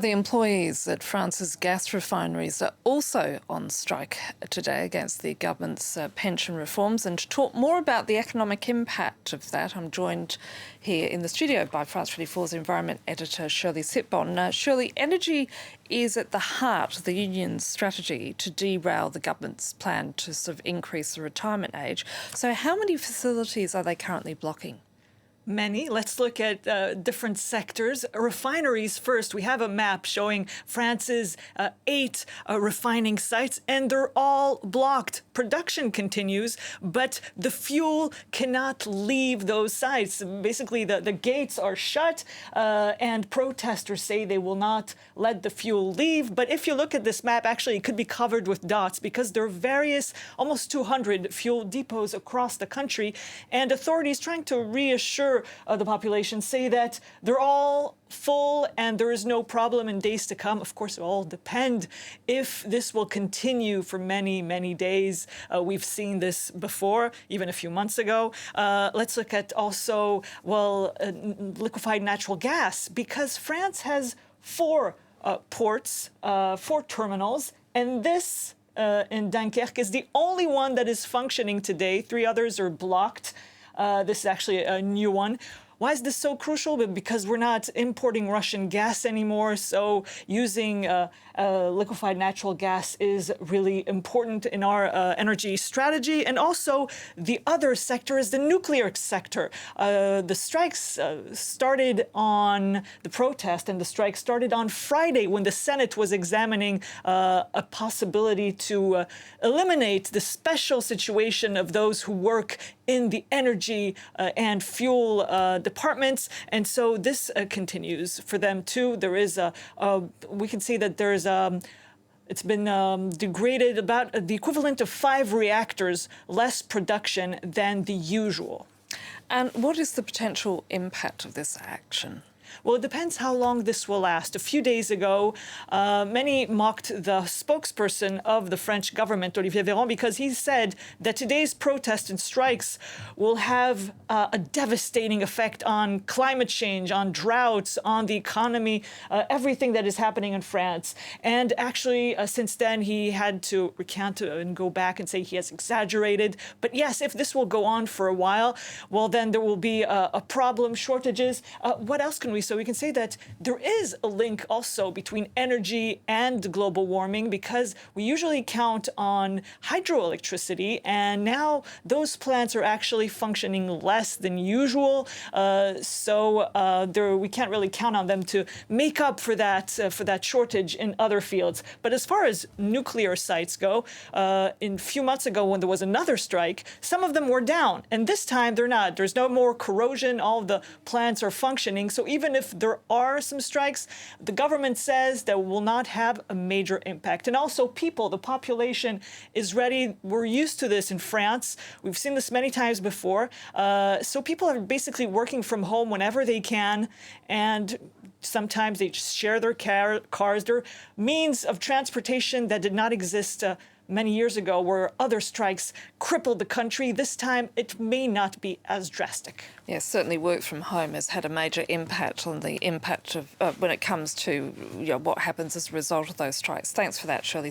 The employees at France's gas refineries are also on strike today against the government's pension reforms. And to talk more about the economic impact of that, I'm joined here in the studio by France 24's Environment Editor Shirli Sitbon. Shirli, energy is at the heart of the union's strategy to derail the government's plan to sort of increase the retirement age. So how many facilities are they currently blocking? Many. Let's look at different sectors. Refineries first. We have a map showing France's 8 refining sites, and they're all blocked. Production continues, but the fuel cannot leave those sites. Basically, the gates are shut, and protesters say they will not let the fuel leave. But if you look at this map, actually, it could be covered with dots because there are various, almost 200 fuel depots across the country, and authorities trying to reassure the population say that they're all full and there is no problem in days to come. Of course, it will all depend if this will continue for many, many days. We've seen this before, even a few months ago. Let's look at also, liquefied natural gas, because France has 4 ports, 4 terminals, and this in Dunkerque is the only one that is functioning today. 3 others are blocked. This is actually a new one. Why is this so crucial? Because we're not importing Russian gas anymore, so using liquefied natural gas is really important in our energy strategy. And also, the other sector is the nuclear sector. The strikes started on the protest, and the strike started on Friday when the Senate was examining a possibility to eliminate the special situation of those who work in the energy and fuel departments, and so this continues for them too. There is we can see that there's it's been degraded about the equivalent of 5 reactors less production than the usual. And what is the potential impact of this action? Well, it depends how long this will last. A few days ago, many mocked the spokesperson of the French government, Olivier Véran, because he said that today's protests and strikes will have a devastating effect on climate change, on droughts, on the economy, everything that is happening in France. And actually, since then, he had to recant and go back and say he has exaggerated. But yes, if this will go on for a while, well, then there will be a problem, shortages. What else can we? So we can say that there is a link also between energy and global warming, because we usually count on hydroelectricity, and now those plants are actually functioning less than usual. We can't really count on them to make up for that shortage in other fields. But as far as nuclear sites go, a few months ago when there was another strike, some of them were down, and this time they're not. There's no more corrosion. All of the plants are functioning. So even if there are some strikes, the government says that will not have a major impact. And also people, the population is ready. We're used to this in France. We've seen this many times before. So people are basically working from home whenever they can, and sometimes they just share their cars. They're means of transportation that did not exist many years ago, where other strikes crippled the country. This time, it may not be as drastic. Yes, certainly work from home has had a major impact on the impact of when it comes to what happens as a result of those strikes. Thanks for that, Shirli.